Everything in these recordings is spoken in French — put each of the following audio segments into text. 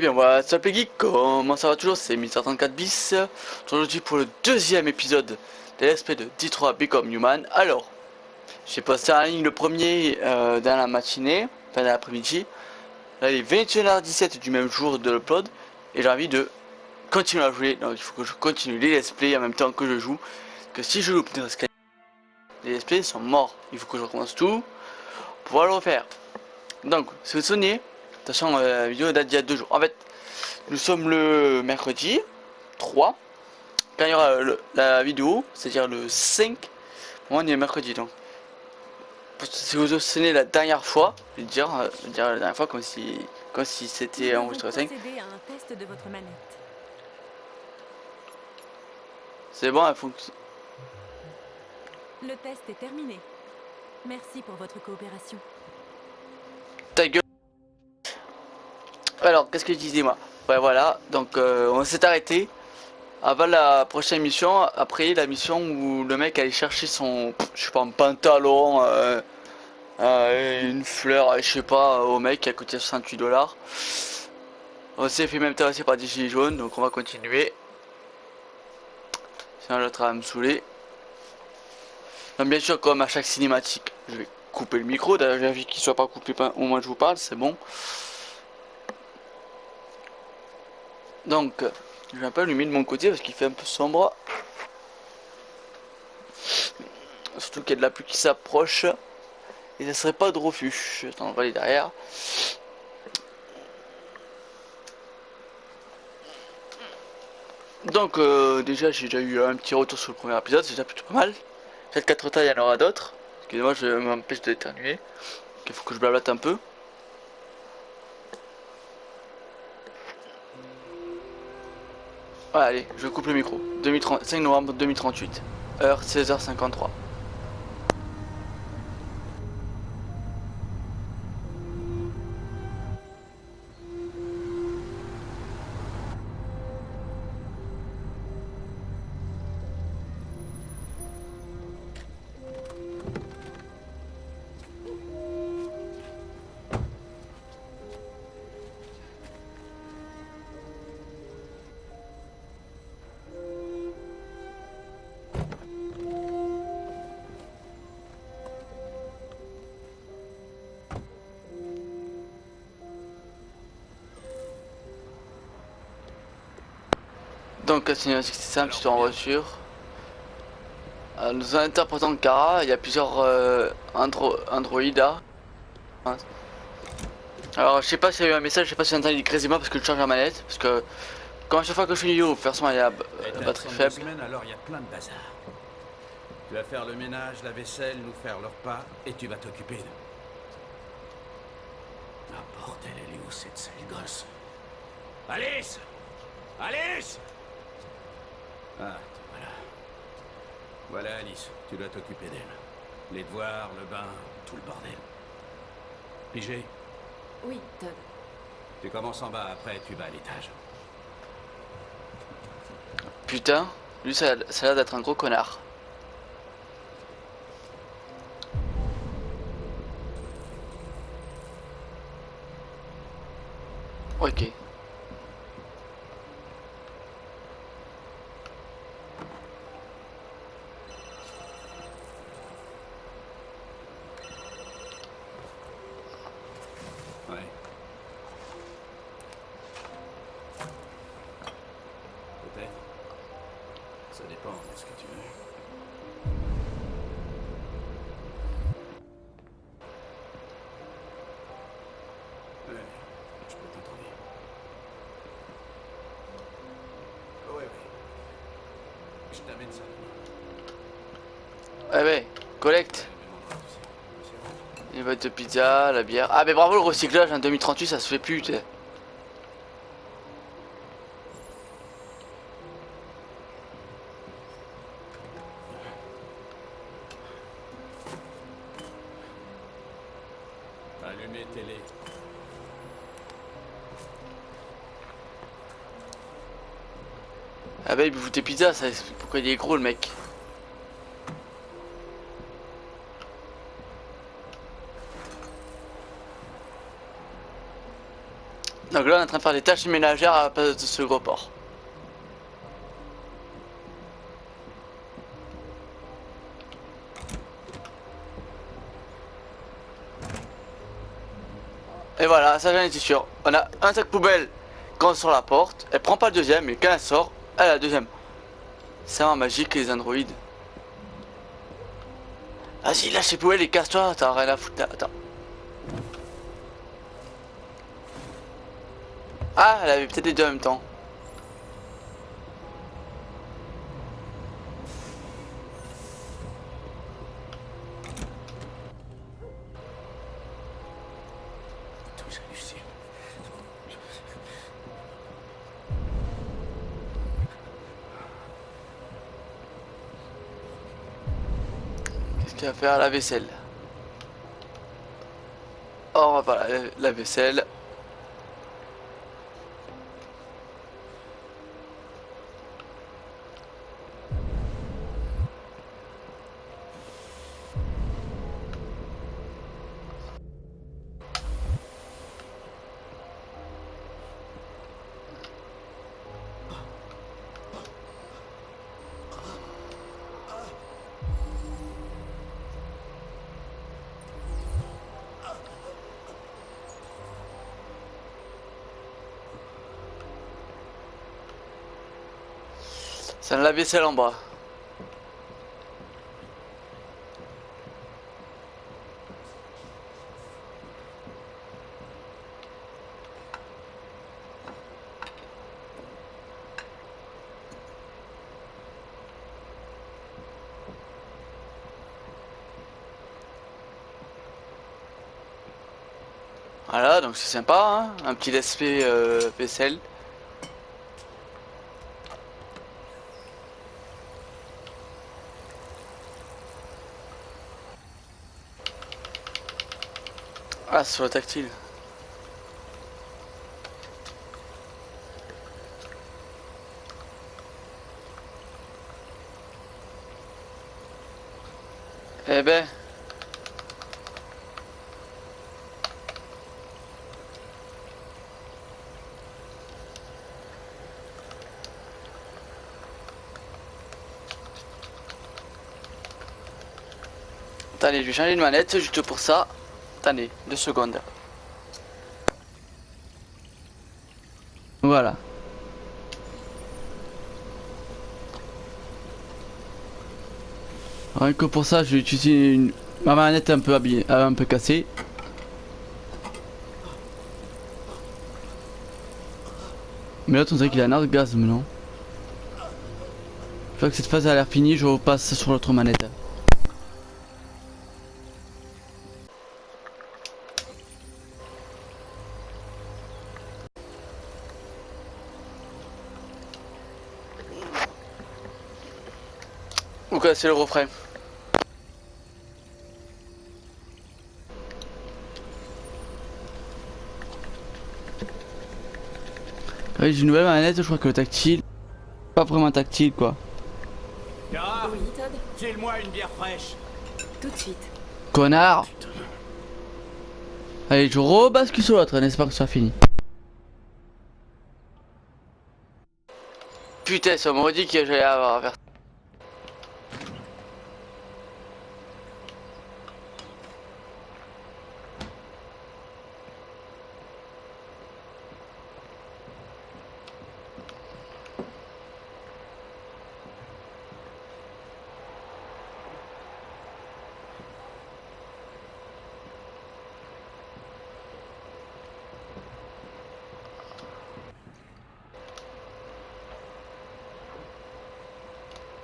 Eh bien voilà, ça fait geek, comment ça va toujours, c'est Mister34 bis, aujourd'hui pour le deuxième épisode de l'esprit de Detroit Become Human. Alors, j'ai posté en ligne le premier dans la matinée, enfin dans l'après-midi, là il est 21h17 du même jour de l'upload, et j'ai envie de continuer à jouer, donc il faut que je continue les let's play en même temps que je joue, que si je loupe les let's play sont morts, il faut que je recommence tout pour pouvoir le refaire. Donc, si vous vous souvenez, de toute façon la vidéo date d'il y a 2 jours, en fait, nous sommes le mercredi 3. Quand il y aura la vidéo, c'est-à-dire le 5, moi on est mercredi donc. Si vous vous souvenez la dernière fois, je vais dire la dernière fois comme si Nous c'était devons enregistré le 5. procéder à un test de votre manette. C'est bon, elle fonctionne. Le test est terminé. Merci pour votre coopération. Ta gueule. Alors, qu'est-ce que je disais moi? Ouais, voilà, donc on s'est arrêté avant la prochaine mission, après la mission où le mec allait chercher son, je sais pas, un pantalon, une fleur, je sais pas, au mec qui a coûté 68 $. On s'est fait même terrasser par des gilets jaunes, donc on va continuer. Sinon l'autre va me saouler. Donc bien sûr, comme à chaque cinématique, je vais couper le micro. D'ailleurs, j'ai envie qu'il soit pas coupé au moment où je vous parle, c'est bon. Donc, je vais un peu allumer de mon côté parce qu'il fait un peu sombre. Surtout qu'il y a de la pluie qui s'approche. Et ça serait pas de refus. Attends, on va aller derrière. Donc, déjà, j'ai déjà eu un petit retour sur le premier épisode, c'est déjà plutôt pas mal. Peut-être 4 tas, il y en aura d'autres. Excusez-moi, je m'empêche d'éternuer. Il faut que je blablate un peu. Ouais, allez, je coupe le micro. 5 novembre 2038. Heure 16h53. Donc, c'est simple, tu es en voiture. Nous interprétons Kara, il y a plusieurs androïdes. Alors, je sais pas s'il y a eu un message, je sais pas si j'entends Crazy parce que je change la manette. Parce que, comme à chaque fois que je fais une vidéo, forcément il y a la batterie faible. Semaine, alors il y a plein de bazar. Tu vas faire le ménage, la vaisselle, nous faire le repas, et tu vas t'occuper de... Ah bordel, elle est où cette sale gosse? Alice! Alice! Ah, voilà. Voilà Alice, tu dois t'occuper d'elle. Les devoirs, le bain, tout le bordel. Pigé? Oui, Todd. Tu commences en bas, après tu vas à l'étage. Putain, lui ça a l'air d'être un gros connard. Ok. Ouais. Peut-être. Ça dépend de ce que tu veux. Ouais, je peux t'entendre. Oh, ouais, ouais. Je t'amène ça. Ouais, ouais, collecte. Les boîtes de pizza, la bière. Ah, mais bravo le recyclage en 2038, ça se fait plus, tu sais. Allumez télé. Ah, bah, il bouffe des pizzas, ça, pourquoi il est gros le mec? Donc là on est en train de faire des tâches ménagères à la place de ce gros porc. Et voilà, ça j'en étais sûr. On a un sac poubelle quand on sort la porte, elle prend pas le deuxième, mais quand elle sort, elle a le deuxième. C'est vraiment magique les androïdes. Vas-y, lâche les poubelles et casse-toi, t'as rien à foutre. Attends. Ah, elle avait peut-être les deux en même temps. Tous hallucinent. Qu'est-ce qu'il va faire? La vaisselle. Oh, on va pas la vaisselle. C'est un lave-vaisselle en bas. Voilà, donc c'est sympa, hein, un petit aspect vaisselle. Ah, c'est sur le tactile. Eh ben. Attendez, je vais changer de manette juste pour ça. Attendez, 2 secondes. Voilà. Rien que pour ça, je vais utiliser ma manette un peu abîmée, un peu cassée. Mais l'autre on dirait qu'il a un orgasme, non? Une fois que cette phase a l'air finie, je repasse sur l'autre manette. Vous connaissez le refrain. Oui, j'ai une nouvelle manette, je crois que le tactile. Pas vraiment tactile quoi. Kara, Oui, Todd. file-moi une bière fraîche. Tout de suite. Connard! Allez, je rebascule sur l'autre, n'est-ce pas que ce soit fini? Putain, ça m'a dit que j'allais avoir à faire.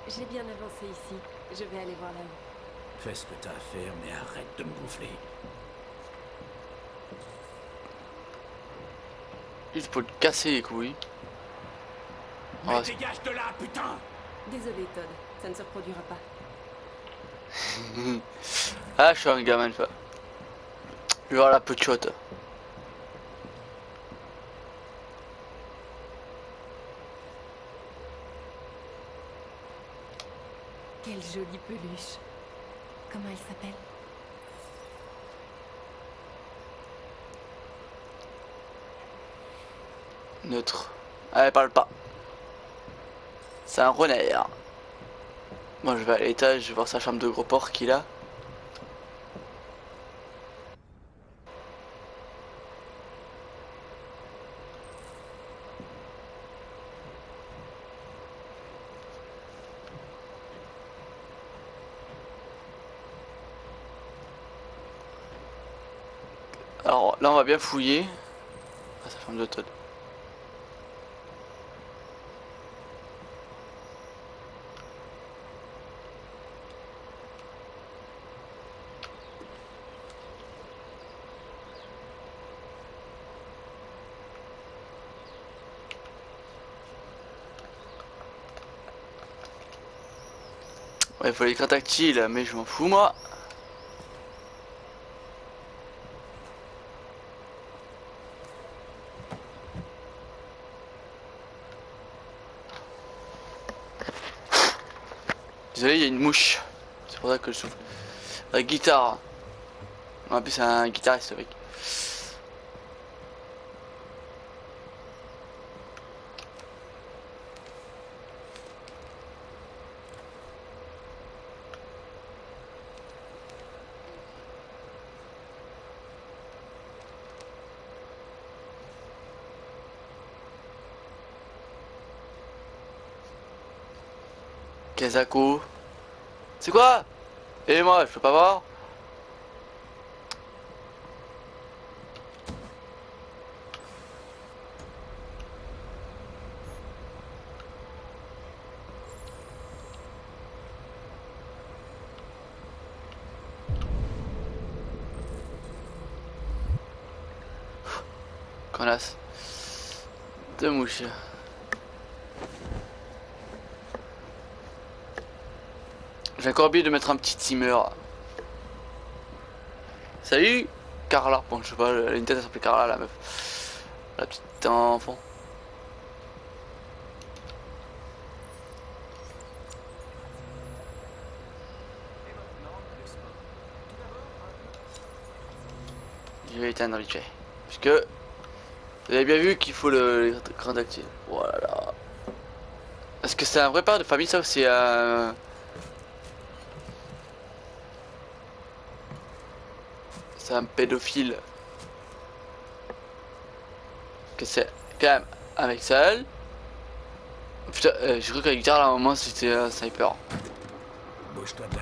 J'ai bien avancé ici. Je vais aller voir là-haut. Fais ce que t'as à faire, mais arrête de me gonfler. Juste pour le casser les couilles. Mais Oh, dégage de là, putain! Désolé, Todd. Ça ne se reproduira pas. ah, je suis un gamin, je vais voir la petite. Quelle jolie peluche. Comment elle s'appelle? Neutre. Ah, elle parle pas. C'est un renard. Moi je vais à l'étage, je vais voir sa chambre de gros porc qu'il a. Alors là on va bien fouiller. Ah, sa chambre d'automne. Ouais, il faut l'écran tactile, mais je m'en fous moi. Désolé, il y a une mouche. C'est pour ça que je souffle. La guitare. En plus, c'est un guitariste, le mec. Kazako. C'est quoi? Et moi, je peux pas voir. Connasse. Deux mouches. J'ai encore oublié de mettre un petit timer. Salut Carla. Bon, je sais pas, elle a une tête, elle s'appelle Carla, la meuf. La petite enfant. Je vais éteindre vite fait. Puisque vous avez bien vu qu'il faut l'écran tactile. Voilà. Est-ce que c'est un vrai père de famille ça ou c'est un... C'est un pédophile? Que c'est quand même un mec seul. Putain, j'ai cru qu'à la guitare là à un moment c'était un sniper. Bouge-toi de là.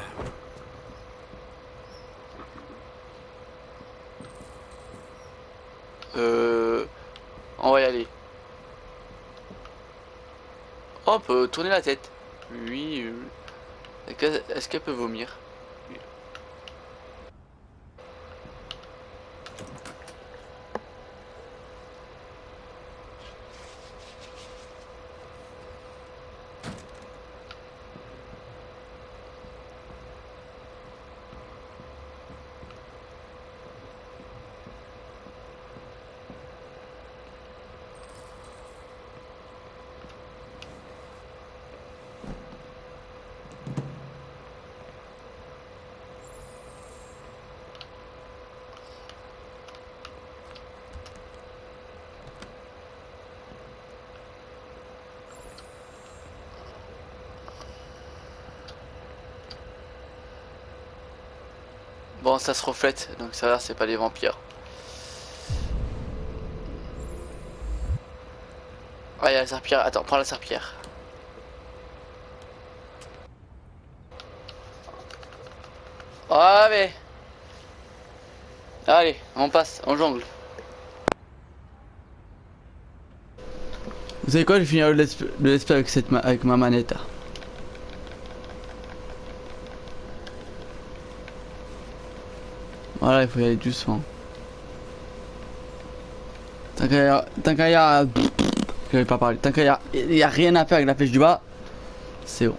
On va y aller. Oh, on peut tourner la tête. Oui. Est-ce qu'elle peut vomir? Oui. Bon, ça se reflète, donc ça va, c'est pas des vampires. Ah, il y a la serpillère. Attends, prends la serpillère. Ah, mais... Allez, on passe, on jongle. Vous savez quoi, je vais finir le let's play avec, avec ma manette. Voilà, il faut y aller doucement. Tant qu'il y a... Je vais pas parler. Tant qu'il y a rien à faire avec la flèche du bas, c'est bon.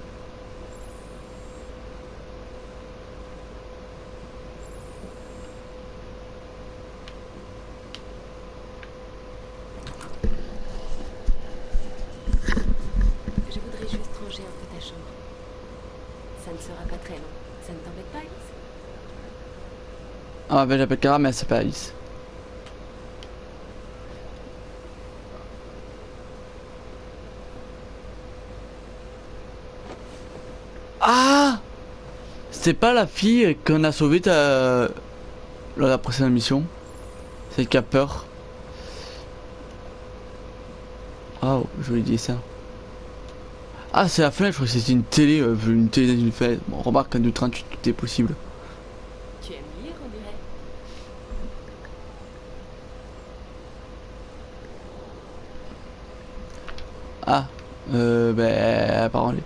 Je voudrais juste ranger un peu ta chambre. Ça ne sera pas très long. Ça ne t'embête pas, Alice? Ah ben j'appelle Cara mais elle s'appelle Alice. Ah, c'est pas la fille qu'on a sauvée lors de la précédente mission. Celle qui a peur. Ah, oh, je lui ai dit ça. Ah, c'est la fenêtre, je crois que c'était une télé dans une fenêtre. Bon, remarque qu'en 2.38 tout est possible. Tu aimes lire, on dirait. Ah, ben, apparemment.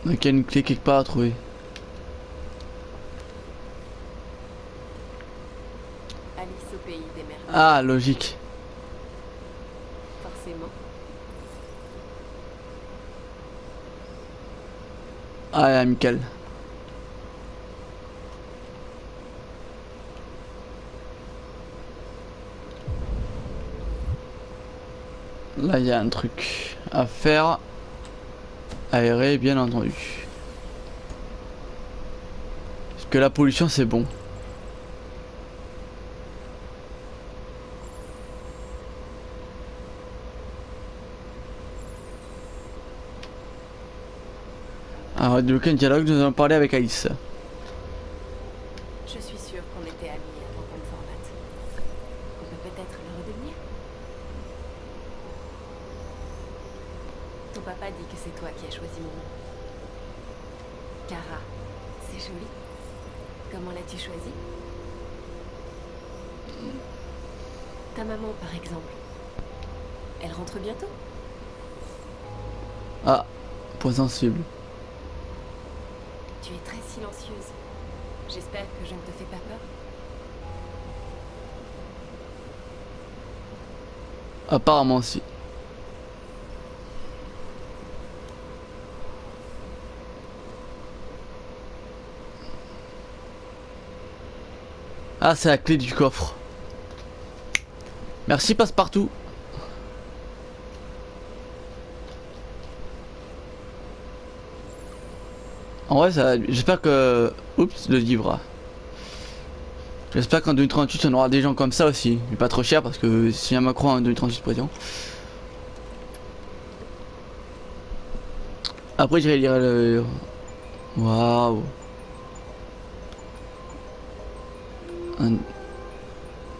Donc il y a une clé quelque part à trouver. Alice au pays des merveilles. Ah, logique. Forcément. Ah, amical. Là, il y a un truc à faire. Aérer, bien entendu. Parce que la pollution, c'est bon. Alors, débloquer un dialogue, nous allons parler avec Alice. Je suis sûre qu'on était amis avant qu'on le formate. On peut peut-être le redevenir. Ton papa dit que c'est toi qui as choisi mon nom. Kara, c'est joli. Comment l'as-tu choisi? Ta maman, par exemple. Elle rentre bientôt? Ah, point sensible. Tu es très silencieuse. J'espère que je ne te fais pas peur. Apparemment, si. Ah, c'est la clé du coffre. Merci, passe-partout. En vrai, ça, j'espère que... Oups, le livre. J'espère qu'en 2038, on aura des gens comme ça aussi. Mais pas trop cher parce que si un Macron en 2038 président. Après, j'irai lire le... Waouh.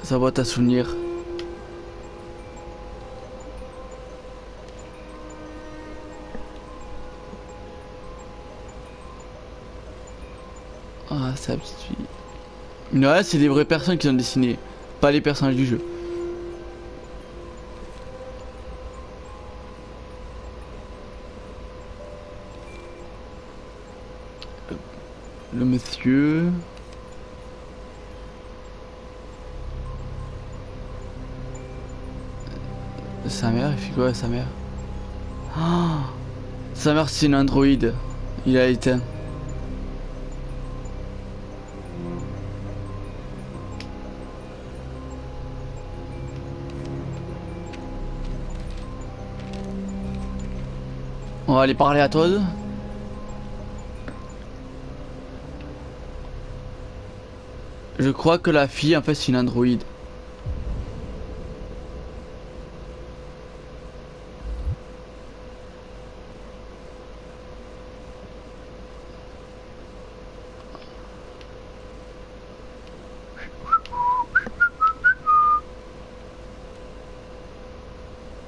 Sa boîte à souvenirs. Ah, c'est la petite fille. Ouais, c'est des vraies personnes qui ont dessiné, pas les personnages du jeu. Le monsieur... Sa mère, il fait quoi sa mère? Ah, sa mère c'est une androïde. Il a éteint. On va aller parler à Todd. Je crois que la fille en fait c'est une androïde.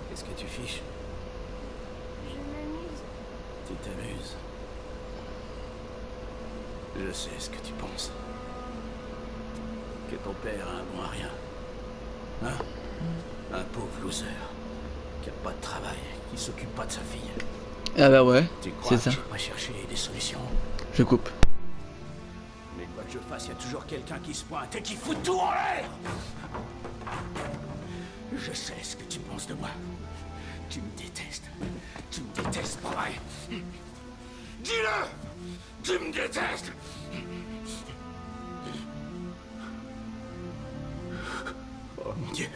Qu'est-ce que tu fiches? Je m'amuse. Tu t'amuses. Je sais ce que tu penses. Que ton père a un bon à rien. Hein? Un pauvre loser. Qui a pas de travail, qui s'occupe pas de sa fille. Ah bah ouais, Tu c'est crois que ça. je vais pas chercher des solutions? Je coupe. Mais quoi que je fasse, il y a toujours quelqu'un qui se pointe et qui fout tout en l'air. Je sais ce que tu penses de moi. Tu me détestes. Tu me détestes, pas vrai? Dis-le! Tu me détestes! Oh mon Dieu.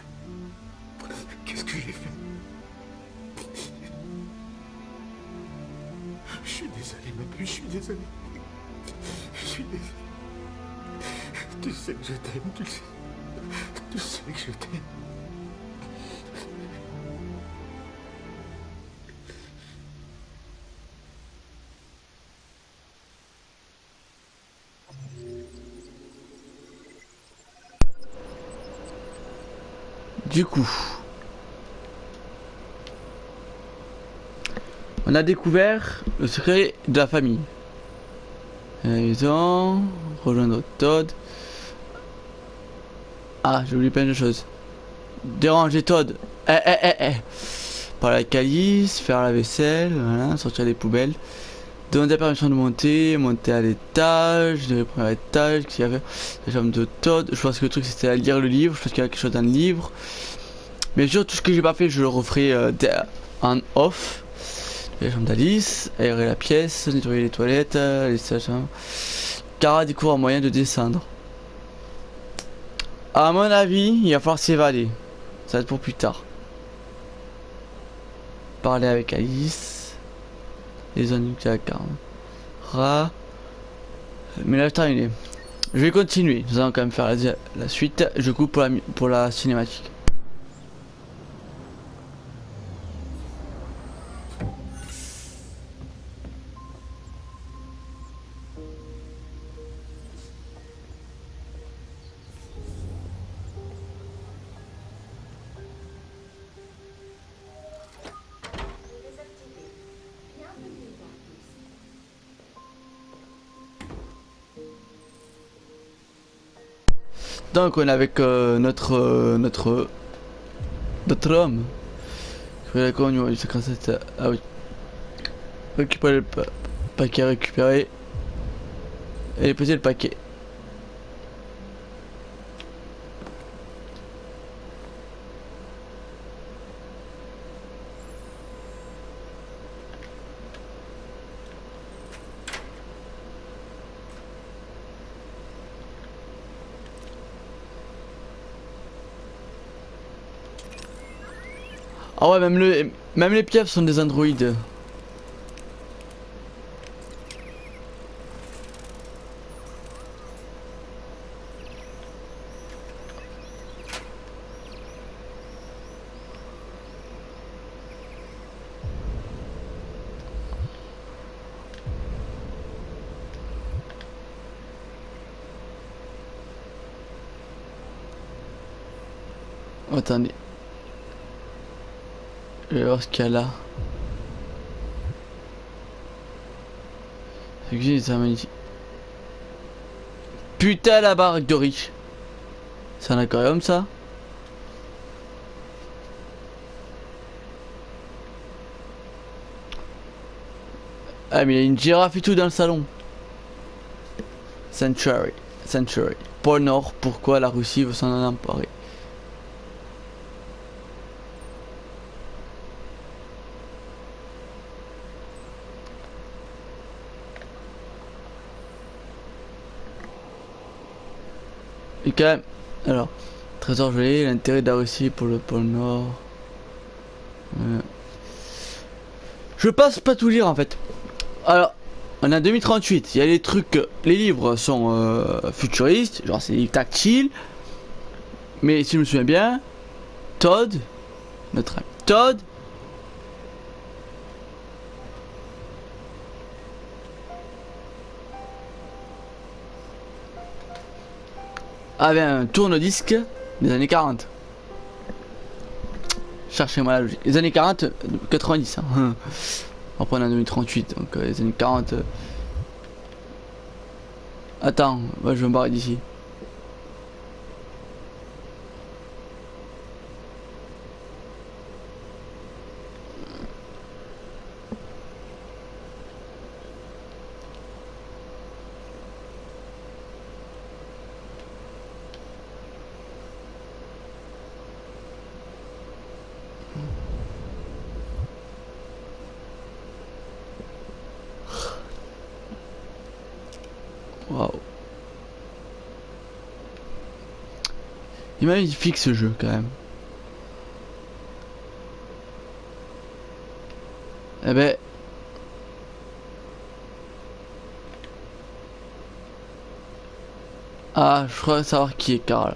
Qu'est-ce que j'ai fait? Je suis désolé, ma puce, je suis désolé. Je suis désolé. Tu sais que je t'aime, tu sais. Tu sais que je t'aime. Du coup, on a découvert le secret de la famille. Maison, rejoindre Todd. Ah, j'ai oublié plein de choses. Déranger Todd. Parler avec Alice, faire la vaisselle, voilà, sortir les poubelles. Demander la permission de monter à l'étage, le premier étage, qu'il y avait la chambre de Todd. Je pense que le truc c'était à lire le livre, je pense qu'il y a quelque chose dans le livre. Bien sûr, tout ce que j'ai pas fait, je le referai en off. La chambre d'Alice, aérer la pièce, nettoyer les toilettes, les stations. Kara découvre un moyen de descendre. À mon avis, il va falloir s'évader. Ça va être pour plus tard. Parler avec Alice. Les zones nucléaires Kara. Mais là, je terminé. Je vais continuer. Nous allons quand même faire la suite. Je coupe pour la cinématique. Donc on est avec notre homme. La numéro du 57. Ah oui. Récupérer le paquet récupéré. Et poser le paquet. Ah ouais, même les pièces sont des androïdes. Attendez. Je vais voir ce qu'il y a là. C'est magnifique. Putain, la baraque de riche. C'est un aquarium ça? Ah mais il y a une girafe et tout dans le salon. Sanctuary. Pôle Nord, pourquoi la Russie veut s'en emparer? Et quand même, alors, trésor gelé, l'intérêt de la Russie pour le pôle Nord. Je passe pas tout lire en fait. Alors, on est en 2038, il y a les trucs, les livres sont futuristes, genre c'est des livres tactiles. Mais si je me souviens bien, Todd, notre ami Todd, avait un tourne-disque des années 40. Cherchez-moi la logique. Les années 40, 90. Hein. Après on est en 2038, donc les années 40. Attends, moi je vais me barrer d'ici. Waouh. Il est magnifique ce jeu quand même. Eh ben. Ah, je crois savoir qui est Karl.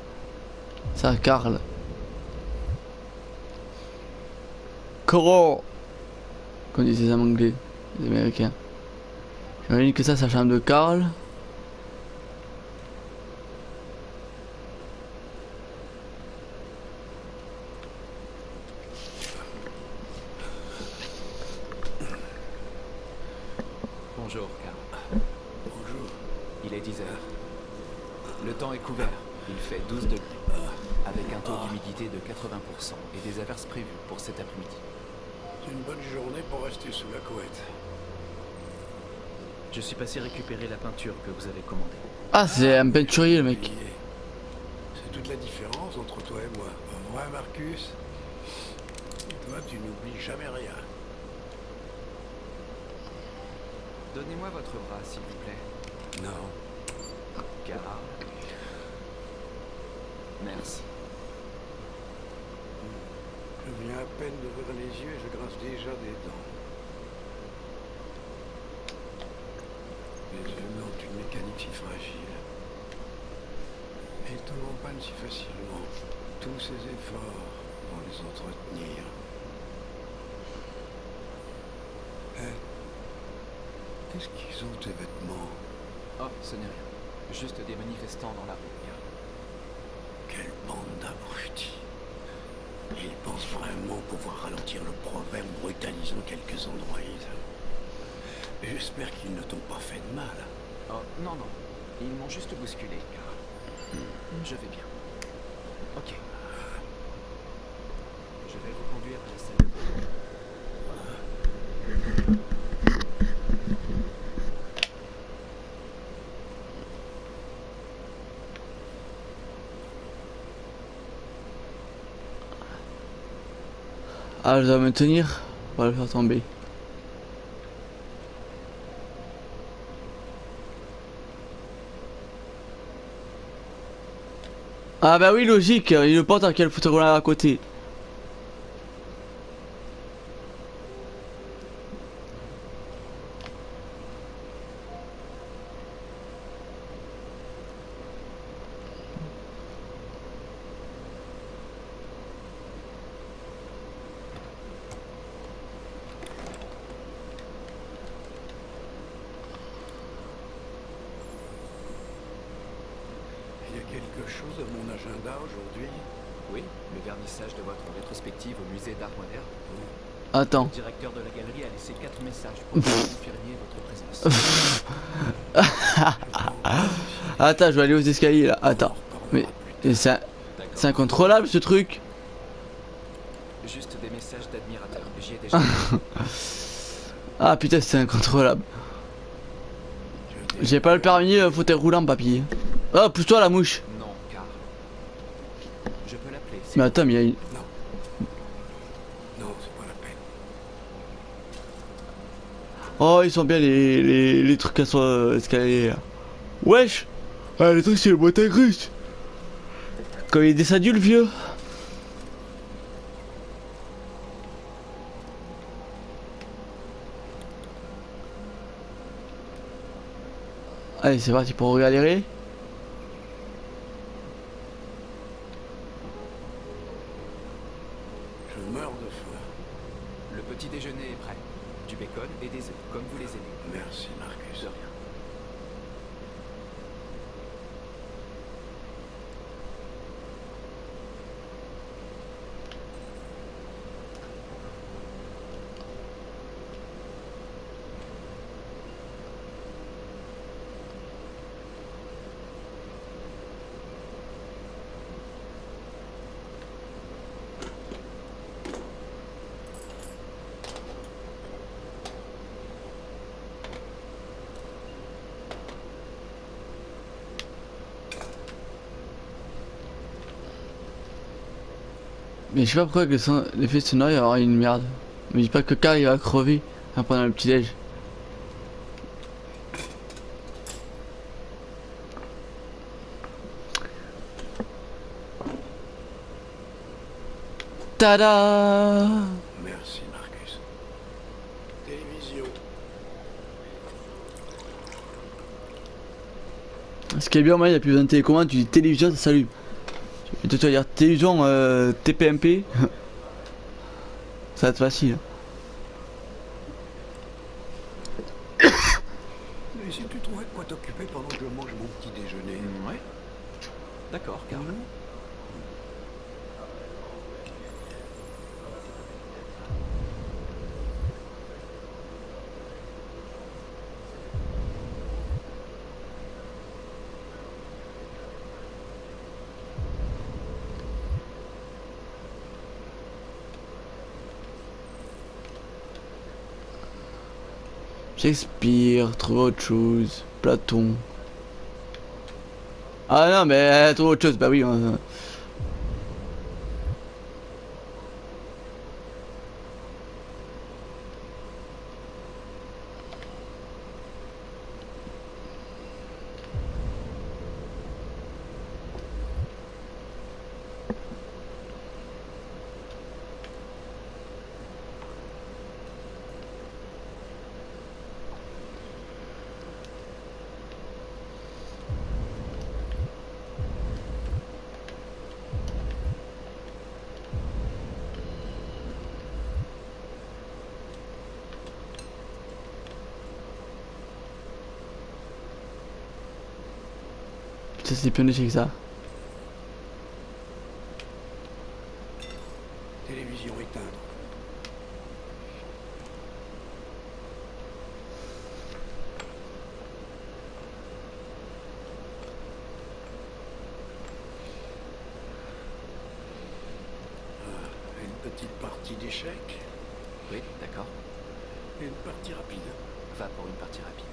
Ça, Karl. Coro, comme disent les Anglais, les Américains. J'imagine que ça, c'est la chambre de Karl. Bonjour, Karl. Bonjour. Il est 10 heures. Le temps est couvert. Il fait 12 degrés. Avec un taux d'humidité de 80% et des averses prévues pour cet après-midi. C'est une bonne journée pour rester sous la couette. Je suis passé récupérer la peinture que vous avez commandée. Ah, c'est un peinturier, le mec. C'est toute la différence entre toi et moi. Pas vrai, Marcus? Toi, tu n'oublies jamais rien. Donnez-moi votre bras, s'il vous plaît. Non. Karl. Merci. Je viens à peine d'ouvrir les yeux et je grince déjà des dents. Les humains ont une mécanique si fragile. Et ils tombent en panne si facilement. Tous ces efforts pour les entretenir. Qu'est-ce qu'ils ont, tes vêtements? Oh, ce n'est rien. Juste des manifestants dans la rue. Quelle bande d'abrutis. Ils pensent vraiment pouvoir ralentir le progrès en brutalisant quelques androïdes. J'espère qu'ils ne t'ont pas fait de mal. Oh, non, non. Ils m'ont juste bousculé, Karl. Je vais bien. Ok. Je vais vous conduire à la salle de bain. Ah, je dois me tenir. On va le faire tomber. Ah bah oui, logique, il le porte avec le fauteuil à côté. Il y a quelque chose à mon agenda aujourd'hui. Oui, le vernissage de votre rétrospective au musée d'art moderne. Attends. Le directeur de la galerie a laissé 4 messages pour que vous confirmiez votre présence. Attends, je vais aller aux escaliers là. Attends. Mais c'est incontrôlable ce truc. Juste des messages d'admirateurs. J'y ai déjà. Ah putain, c'est incontrôlable. J'ai pas le permis fauteuil roulant, papy. Oh, pousse-toi la mouche. Non, Karl. Je peux l'appeler. Mais attends, mais il y a une... Non, c'est pas la peine. Oh, ils sont bien les trucs à soi escalier là. Wesh. Ah, le truc c'est le boîte à russe. Quand il est descendu le vieux. Allez, c'est parti pour regalérer. Je meurs de faim. Le petit déjeuner est prêt. Du bacon et des œufs, comme vous les aimez. Merci, Marcus. De rien. Mais je sais pas pourquoi avec l'effet sonore il va y avoir une merde. Mais dis pas que Karl il va crever en prenant le petit déj. Tada! Merci, Marcus. Télévision. Ce qui est bien, moi, il n'y a plus besoin de télécommande, tu dis télévision, salut. Et toi, tu vas dire télévision TPMP. Ça va être facile. Mais si tu trouvais de quoi t'occuper pendant que je mange mon petit déjeuner. Ouais. D'accord, Karl. Shakespeare, trouver autre chose. Platon. Ah non, mais trouver autre chose, bah oui. Ça, c'est plus que ça. Télévision éteindre. Une petite partie d'échecs Oui, d'accord. et une partie rapide. Va pour une partie rapide.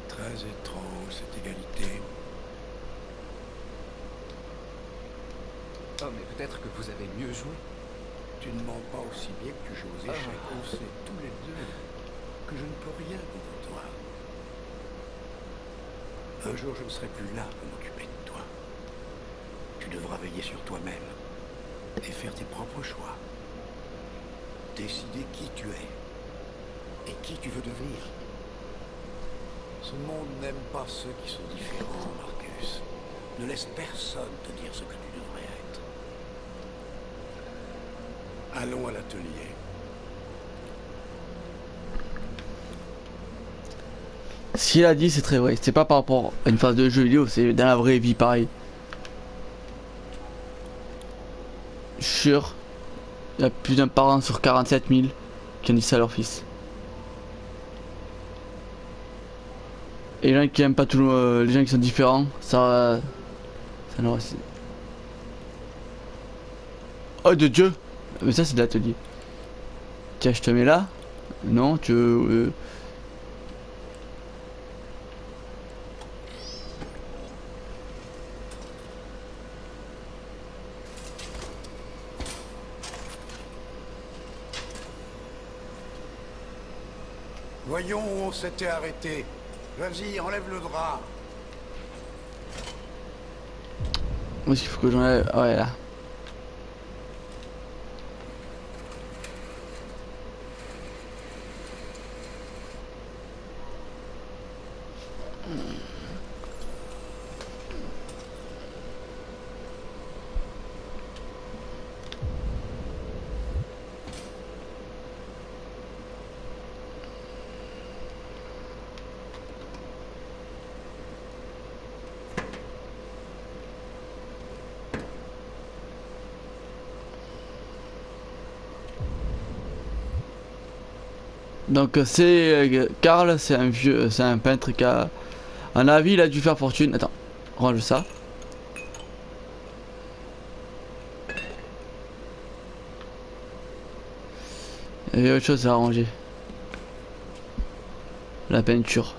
Très étrange cette égalité. Oh, mais peut-être que vous avez mieux joué. Tu ne mens pas aussi bien que tu joues aux échecs. On sait tous les deux que je ne peux rien contre toi. Un jour, je ne serai plus là pour m'occuper de toi. Tu devras veiller sur toi-même et faire tes propres choix. Décider qui tu es et qui tu veux devenir. Ce monde n'aime pas ceux qui sont différents, Marcus. Ne laisse personne te dire ce que tu devrais être. Allons à l'atelier. Ce qu'il a dit, c'est très vrai. C'est pas par rapport à une phase de jeu vidéo, c'est dans la vraie vie pareil. Je suis sûr, il y a plus d'un parent sur 47 000 qui ont dit ça à leur fils. Et les gens qui aiment pas tout, les gens qui sont différents, ça leur. Oh de Dieu! Mais ça c'est de l'atelier. Tiens, je te mets là. Non, tu veux. Voyons où on s'était arrêté. Vas-y, enlève le drap. Où est-ce qu'il faut que j'enlève? Ah ouais, là. Donc c'est Karl, c'est un vieux, c'est un peintre qui a un avis, il a dû faire fortune. Attends, range ça. Il y a autre chose à ranger. La peinture.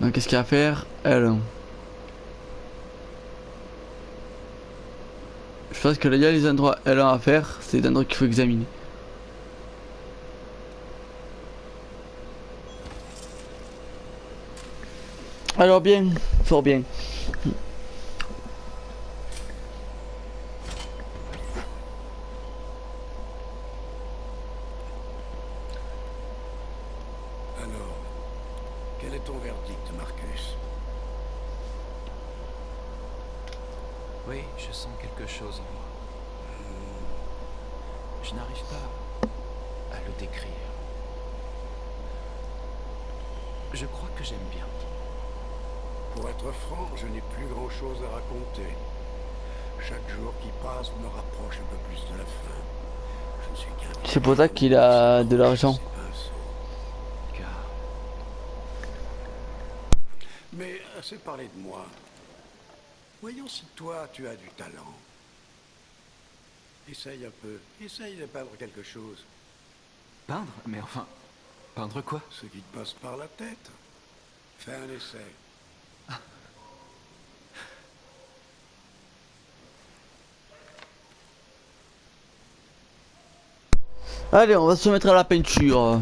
Donc qu'est-ce qu'il y a à faire? Elle. Je pense que là il y a les endroits elle a à faire, c'est des endroits qu'il faut examiner. Alors bien, fort bien. Alors, quel est ton verdict, Marcus? Oui, je sens quelque chose en moi. Je n'arrive pas à le décrire. Je crois que j'aime bien. Pour être franc, je n'ai plus grand-chose à raconter. Chaque jour qui passe me rapproche un peu plus de la fin. Je ne suis qu'un... C'est pour ça qu'il a de l'argent. C'est pinceau. Car Mais assez parlé de moi. Voyons si toi, tu as du talent. Essaye un peu. Essaye de peindre quelque chose. peindre? Mais enfin, peindre quoi? Ce qui te passe par la tête. Fais un essai. Allez, on va se mettre à la peinture.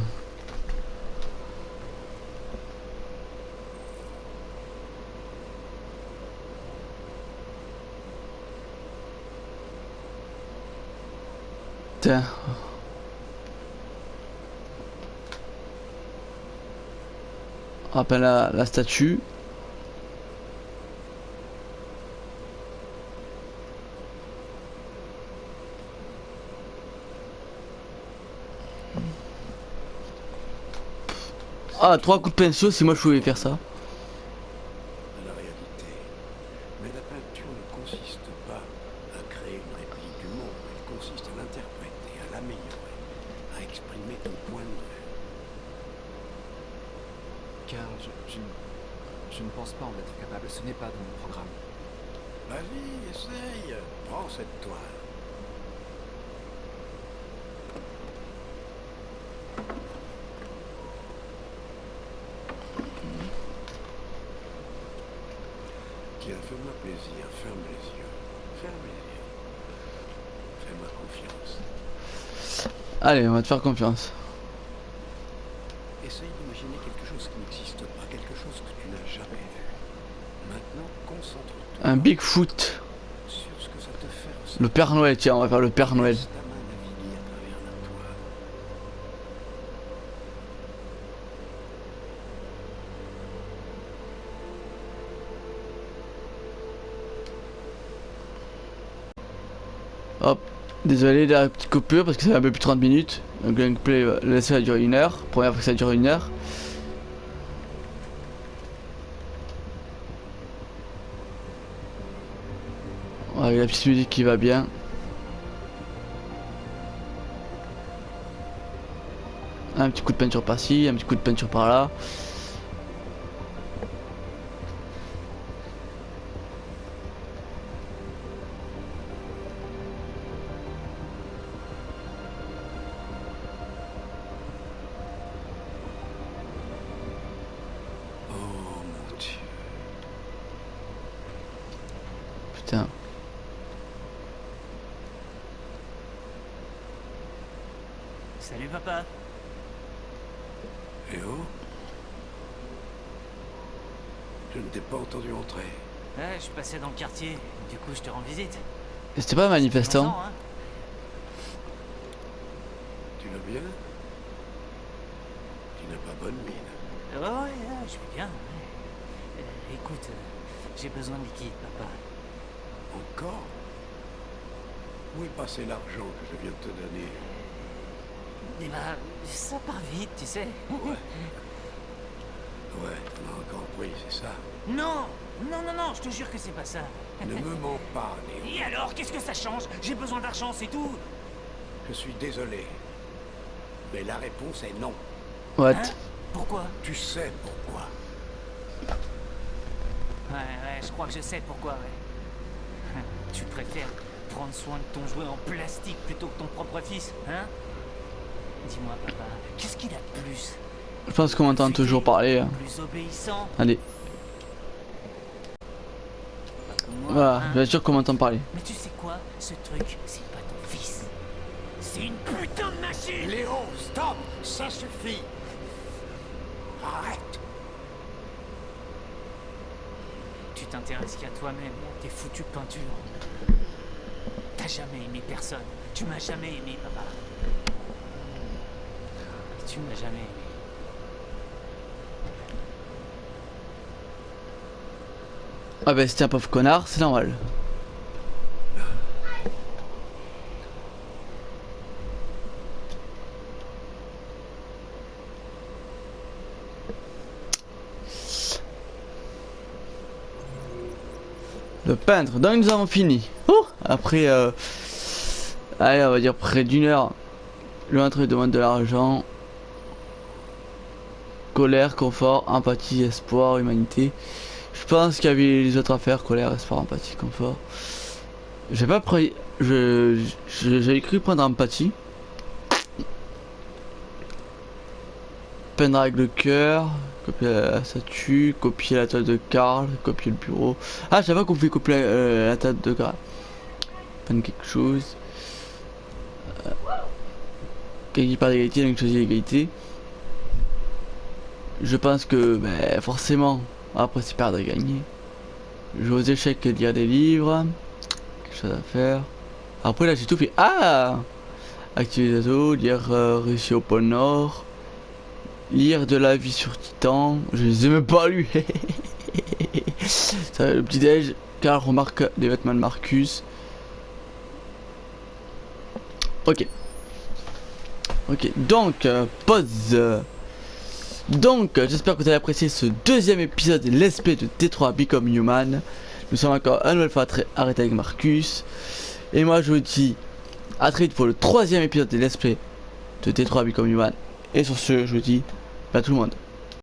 Tiens. On rappelle la statue. Ah, 3 coups de pinceau si moi je pouvais faire ça. À la réalité. Mais la peinture ne consiste pas à créer une réplique du monde. Elle consiste à l'interpréter, à l'améliorer, à exprimer ton point de vue. Car je ne pense pas en être capable. Ce n'est pas dans mon programme. Vas-y, essaye. Prends cette toile. Tiens, fais-moi plaisir, ferme les yeux. Ferme les yeux. Fais-moi confiance. Allez, on va te faire confiance. Essaye d'imaginer quelque chose qui n'existe pas, quelque chose que tu n'as jamais vu. Maintenant, concentre-toi Un Bigfoot. sur ce que ça te fait ressentir. Le Père Noël, tiens, on va faire le Père Noël. Laisse ta main naviguer à travers la toile. Hop. Désolé de la petite coupure parce que ça fait un peu plus de 30 minutes. Le gameplay, ça a duré 1 heure. Première fois que ça a duré 1 heure. Avec la petite musique qui va bien. Un petit coup de peinture par-ci, un petit coup de peinture par-là. Oh mon Dieu. Putain. Salut papa. Eh oh. Je ne t'ai pas entendu entrer. Ouais, je passais dans le quartier, du coup je te rends visite. Et c'était pas un manifestant. Longtemps, hein. Tu vas bien? Tu n'as pas bonne mine. Ouais, je vais bien. Ouais. Écoute, j'ai besoin de liquide, papa. Encore? Où est passé l'argent que je viens de te donner? Eh ben, ça part vite, tu sais. Ouais. Ouais, t'en as encore pris, c'est ça? Non, je te jure que c'est pas ça. Ne me mens pas, Léo. Et alors, qu'est-ce que ça change? J'ai besoin d'argent, c'est tout. Je suis désolé. Mais la réponse est non. What? Hein? Pourquoi? Tu sais pourquoi. Ouais, je crois que je sais pourquoi, ouais. Tu préfères prendre soin de ton jouet en plastique plutôt que ton propre fils, hein? Dis-moi, papa, qu'est-ce qu'il a de plus? Je pense qu'on m'entend toujours parler. Hein. Plus obéissant. Allez, Pas comme moi, voilà, hein. bien sûr qu'on m'entend parler. Mais tu sais quoi? Ce truc, c'est pas ton fils. C'est une putain de machine. Léo, stop! Ça suffit! Arrête! Tu t'intéresses qu'à toi-même et à tes foutues peintures. T'as jamais aimé personne. Tu m'as jamais aimé, papa. Et tu m'as jamais aimé. Ah bah c'était un pauvre connard, c'est normal. Le peintre, donc nous avons fini. Oh, après, allez, on va dire près d'une heure. Le peintre demande de l'argent. Colère, confort, empathie, espoir, humanité. Je pense qu'il y avait les autres affaires, colère, espoir, empathie, confort. J'ai pas pris. J'ai cru prendre empathie. Peindre avec le cœur, copier la statue, copier la toile de Karl, copier le bureau. Ah, j'avais pas compris copier la table de Karl. Peindre quelque chose. Gagner par l'égalité, donc choisir l'égalité. Je pense que ben, forcément, après c'est perdre et gagner. Jouer aux échecs et lire des livres. Quelque chose à faire. Après là j'ai tout fait. Ah, activer les ados, lire Russie au pôle Nord. Lire de la vie sur Titan. Je les ai même pas lus. Ça, le petit déj. Karl remarque les vêtements de Marcus. Ok. Ok, donc pause. Donc j'espère que vous avez apprécié ce deuxième épisode de Let's Play de Détroit Become Human. Nous sommes encore une nouvelle fois arrêtés avec Marcus. Et moi je vous dis à très vite pour le troisième épisode de Let's Play de Détroit Become Human. Et sur ce je vous dis à tout le monde.